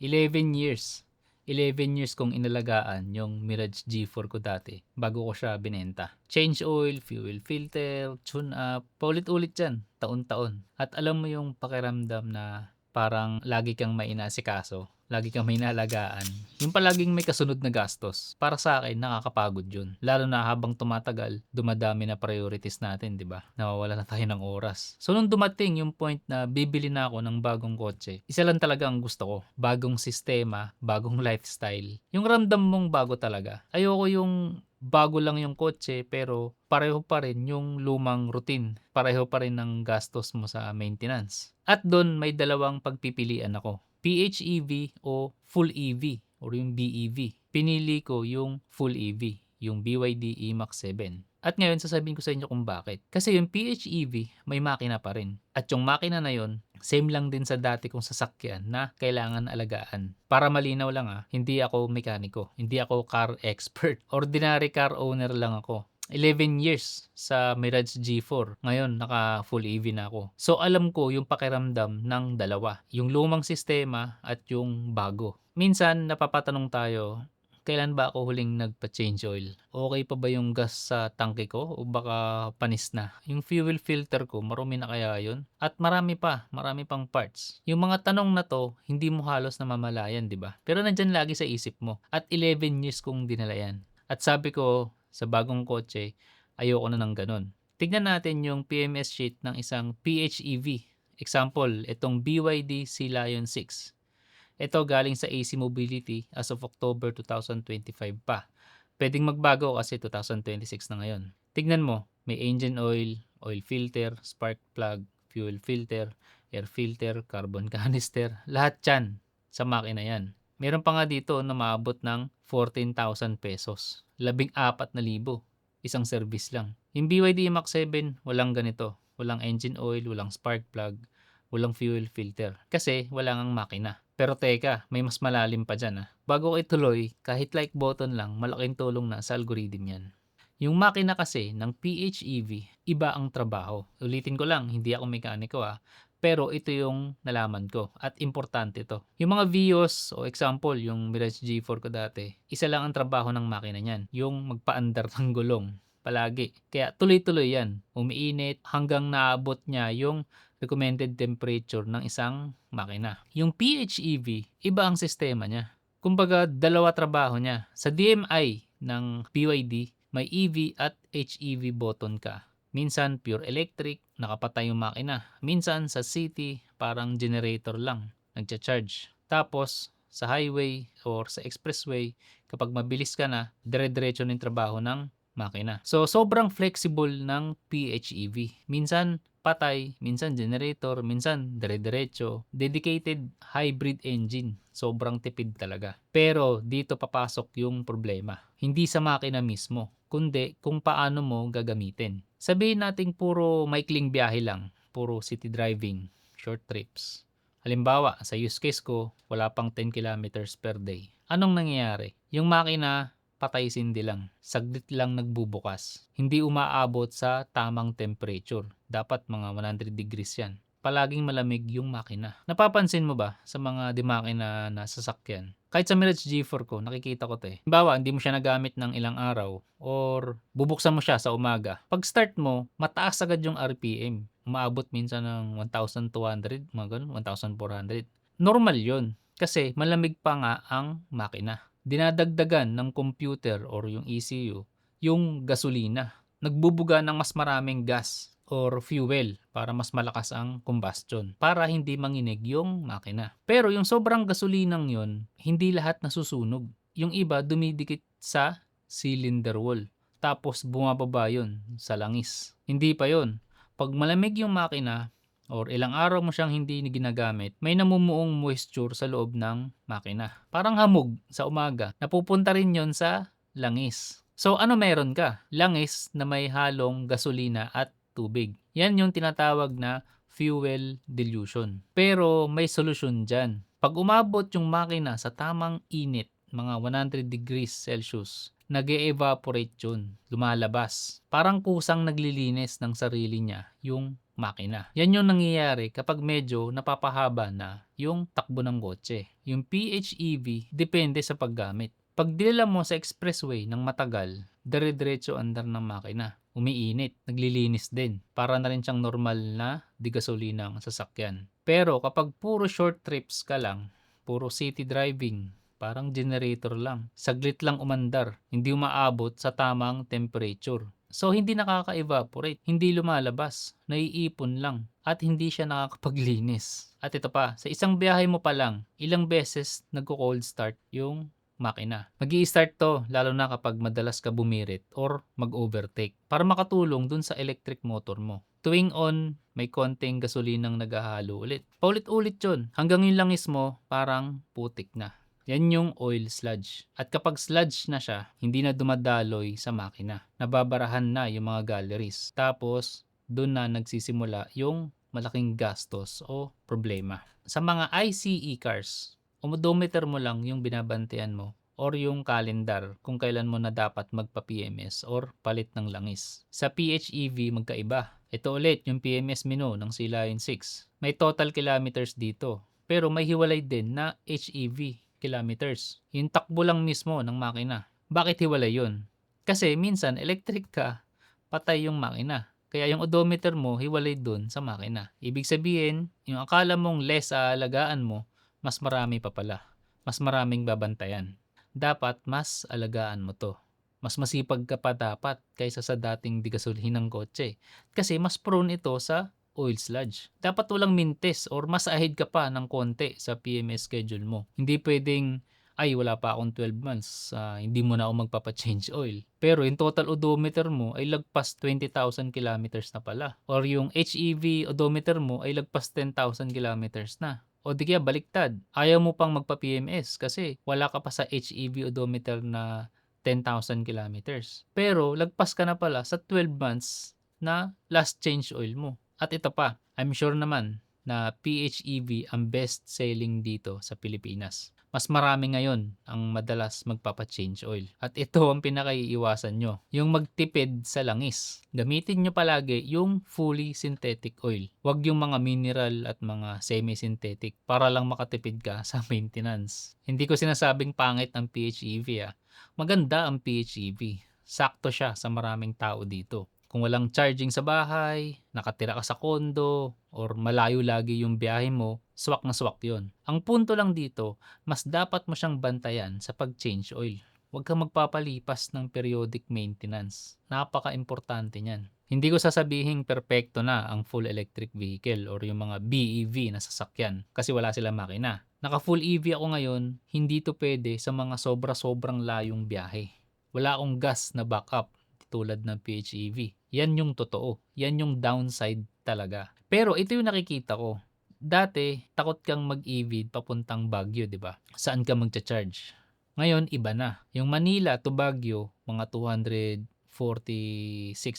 11 years. 11 years kong inalagaan yung Mirage G4 ko dati bago ko siya binenta. Change oil, fuel filter, tune up, paulit-ulit yan, taon-taon. At alam mo yung pakiramdam na parang lagi kang may inaasikaso, lagi kang may inalagaan. Yung palaging may kasunod na gastos. Para sa akin, nakakapagod yun. Lalo na habang tumatagal, dumadami na priorities natin, di ba? Nawawala na tayo ng oras. So nung dumating yung point na bibili na ako ng bagong kotse, isa lang talaga ang gusto ko. Bagong sistema, bagong lifestyle. Yung ramdam mong bago talaga. Ayoko yung bago lang yung kotse pero pareho pa rin yung lumang routine. Pareho pa rin ng gastos mo sa maintenance. At doon may dalawang pagpipilian ako. PHEV o full EV or yung BEV. Pinili ko yung full EV, yung BYD E-MAX 7. At ngayon sasabihin ko sa inyo kung bakit. Kasi yung PHEV may makina pa rin. At yung makina na yon, same lang din sa dati kong sasakyan na kailangan alagaan. Para malinaw lang hindi ako mekaniko, hindi ako car expert. Ordinary car owner lang ako. 11 years sa Mirage G4. Ngayon, naka full EV na ako. So, alam ko yung pakiramdam ng dalawa. Yung lumang sistema at yung bago. Minsan, napapatanong tayo, kailan ba ako huling nagpa-change oil? Okay pa ba yung gas sa tangke ko o baka panis na? Yung fuel filter ko, marumi na kaya yun? At marami pang parts. Yung mga tanong na to, hindi mo halos namamalayan, di ba? Pero nandyan lagi sa isip mo. At 11 years kong dinala yan. At sabi ko, sa bagong kotse, ayoko na ng ganun. Tignan natin yung PMS sheet ng isang PHEV. Example, itong BYD Sea Lion 6. Ito galing sa AC Mobility as of October 2025 pa. Pwedeng magbago kasi 2026 na ngayon. Tignan mo, may engine oil, oil filter, spark plug, fuel filter, air filter, carbon canister, lahat yan sa makina yan. Meron pa nga dito na maabot ng 14,000 pesos. 14,000. Isang service lang. Yung BYD Max 7, walang ganito. Walang engine oil, walang spark plug, walang fuel filter. Kasi wala ngang makina. Pero teka, may mas malalim pa dyan. Bago ko ituloy, kahit like button lang, malaking tulong na sa algorithm yan. Yung makina kasi ng PHEV, iba ang trabaho. Ulitin ko lang, hindi ako mekaniko pero ito yung nalaman ko at importante to. Yung mga Vios o example, yung Mirage G4 ko dati, isa lang ang trabaho ng makina niyan, yung magpaandar ng gulong palagi. Kaya tuloy-tuloy yan. Umiinit hanggang naabot niya yung recommended temperature ng isang makina. Yung PHEV, iba ang sistema niya. Kumbaga, dalawa trabaho niya. Sa DMI ng BYD, may EV at HEV button ka. Minsan pure electric, nakapatay yung makina. Minsan sa city, parang generator lang, nagcha-charge. Tapos sa highway or sa expressway, kapag mabilis ka na, dire-diretso na yung trabaho ng makina. So sobrang flexible ng PHEV. Minsan patay, minsan generator, minsan dire-diretso. Dedicated hybrid engine. Sobrang tipid talaga. Pero dito papasok yung problema. Hindi sa makina mismo, kundi kung paano mo gagamitin. Sabihin nating puro maikling biyahe lang, puro city driving, short trips. Halimbawa, sa use case ko, wala pang 10 kilometers per day. Anong nangyayari? Yung makina, patay sindi lang. Saglit lang nagbubukas. Hindi umaabot sa tamang temperature. Dapat mga 100 degrees yan. Palaging malamig yung makina. Napapansin mo ba sa mga makina na sasakyan? Kahit sa Mirage G4 ko, nakikita ko to. Halimbawa, hindi mo siya nagamit ng ilang araw or bubuksan mo siya sa umaga. Pag start mo, mataas agad yung RPM. Umaabot minsan ng 1,200, mga ganun, 1,400. Normal yun kasi malamig pa nga ang makina. Dinadagdagan ng computer or yung ECU yung gasolina. Nagbubuga ng mas maraming gas or fuel para mas malakas ang combustion para hindi manginig yung makina. Pero yung sobrang gasolinang yon, hindi lahat nasusunog. Yung iba dumidikit sa cylinder wall. Tapos bumababa yun sa langis. Hindi pa yon. Pag malamig yung makina or ilang araw mo siyang hindi ginagamit, may namumuong moisture sa loob ng makina. Parang hamog sa umaga. Napupunta rin yon sa langis. So ano meron ka? Langis na may halong gasolina at tubig. Yan yung tinatawag na fuel dilution. Pero may solusyon dyan. Pag umabot yung makina sa tamang init, mga 100 degrees Celsius, nag-e-evaporate yun, lumalabas. Parang kusang naglilinis ng sarili niya yung makina. Yan yung nangyayari kapag medyo napapahaba na yung takbo ng kotse. Yung PHEV depende sa paggamit. Pag dinala mo sa expressway ng matagal, dire-diretso andar ng makina. Umiinit, naglilinis din. Para na rin siyang normal na digasolinang sasakyan. Pero kapag puro short trips ka lang, puro city driving, parang generator lang. Saglit lang umandar, hindi umaabot sa tamang temperature. So hindi nakaka-evaporate, hindi lumalabas, naiipon lang, at hindi siya nakakapaglinis. At ito pa, sa isang biyahe mo pa lang, ilang beses nagko-cold start yung makina. Mag-i-start to lalo na kapag madalas ka bumirit or mag-overtake para makatulong dun sa electric motor mo. Tuwing on, may konting gasolinang naghahalo ulit. Paulit-ulit yun hanggang yung langis mo parang putik na. Yan yung oil sludge. At kapag sludge na siya, hindi na dumadaloy sa makina. Nababarahan na yung mga galleries. Tapos, doon na nagsisimula yung malaking gastos o problema. Sa mga ICE cars, odometer mo lang yung binabantayan mo or yung calendar kung kailan mo na dapat magpa-PMS or palit ng langis. Sa PHEV magkaiba. Ito ulit yung PMS menu ng C-Line 6. May total kilometers dito. Pero may hiwalay din na HEV kilometers. Yung takbo lang mismo ng makina. Bakit hiwalay yun? Kasi minsan electric ka, patay yung makina. Kaya yung odometer mo hiwalay dun sa makina. Ibig sabihin, yung akala mong less aalagaan mo, mas marami pa pala. Mas maraming babantayan. Dapat mas alagaan mo to. Mas masipag ka pa dapat kaysa sa dating digasolhinang kotse. Kasi mas prone ito sa oil sludge. Dapat walang mintes or mas ahead ka pa ng konti sa PMS schedule mo. Hindi pwedeng, ay wala pa akong 12 months, hindi mo na ako magpapa-change oil. Pero yung total odometer mo ay lagpas 20,000 kilometers na pala. Or yung HEV odometer mo ay lagpas 10,000 kilometers na. O di kaya baliktad, ayaw mo pang magpa-PMS kasi wala ka pa sa HEV odometer na 10,000 kilometers. Pero lagpas ka na pala sa 12 months na last change oil mo. At ito pa, I'm sure naman na PHEV ang best selling dito sa Pilipinas. Mas marami ngayon ang madalas magpapa-change oil. At ito ang pinakaiiwasan nyo, yung magtipid sa langis. Gamitin nyo palagi yung fully synthetic oil. Huwag yung mga mineral at mga semi-synthetic para lang makatipid ka sa maintenance. Hindi ko sinasabing pangit ang PHEV Maganda ang PHEV. Sakto siya sa maraming tao dito. Kung walang charging sa bahay, nakatira ka sa kondo, or malayo lagi yung biyahe mo, swak na swak yun. Ang punto lang dito, mas dapat mo siyang bantayan sa pag-change oil. Huwag kang magpapalipas ng periodic maintenance. Napaka-importante niyan. Hindi ko sasabihin perpekto na ang full electric vehicle or yung mga BEV na sasakyan kasi wala silang makina. Naka full EV ako ngayon, hindi to pwede sa mga sobra-sobrang layong biyahe. Wala akong gas na backup tulad ng PHEV. Yan yung totoo. Yan yung downside talaga. Pero ito yung nakikita ko. Dati, takot kang mag-EV papuntang Baguio, di ba? Saan ka magcha-charge? Ngayon, iba na. Yung Manila to Baguio, mga 246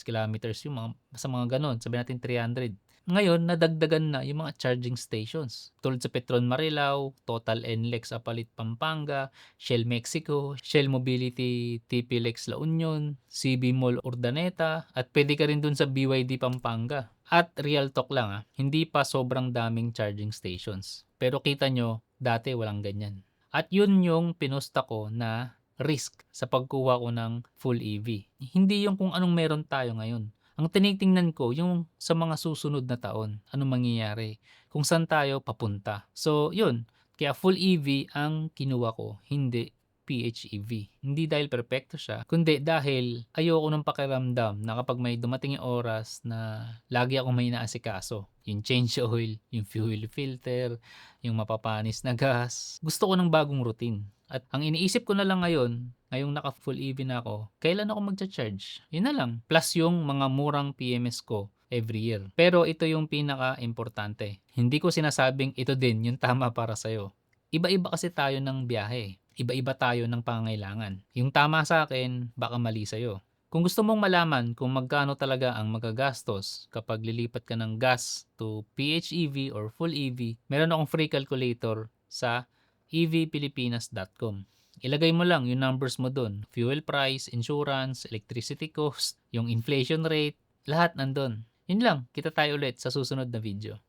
kilometers, yung mga, sa mga ganon, sabi natin 300. Ngayon, nadagdagan na yung mga charging stations. Tulad sa Petron Marilao, Total NLEX Apalit Pampanga, Shell Mexico, Shell Mobility TP-Lex La Union, CB Mall Urdaneta, at pwede ka rin dun sa BYD Pampanga. At real talk lang hindi pa sobrang daming charging stations. Pero kita nyo, dati walang ganyan. At yun yung pinusta ko na risk sa pagkuha ko ng full EV. Hindi yung kung anong meron tayo ngayon. Ang tinitingnan ko yung sa mga susunod na taon, anong mangyayari, kung saan tayo papunta. So, yun. Kaya full EV ang kinuha ko, hindi PHEV. Hindi dahil perpekto siya, kundi dahil ayoko ng pakiramdam na kapag may dumating yung oras na lagi akong may inaasikaso. Yung change oil, yung fuel filter, yung mapapanis na gas. Gusto ko ng bagong routine. At ang iniisip ko na lang ngayon, ngayong naka full EV na ako, kailan ako magcha-charge? Yun na lang. Plus yung mga murang PMS ko every year. Pero ito yung pinaka-importante. Hindi ko sinasabing ito din yung tama para sa'yo. Iba-iba kasi tayo ng biyahe. Iba-iba tayo ng pangangailangan. Yung tama sa akin, baka mali sa'yo. Kung gusto mong malaman kung magkano talaga ang magagastos kapag lilipat ka ng gas to PHEV or full EV, meron akong free calculator sa evpilipinas.com. Ilagay mo lang yung numbers mo dun. Fuel price, insurance, electricity cost, yung inflation rate, lahat nandun. Yun lang, kita tayo ulit sa susunod na video.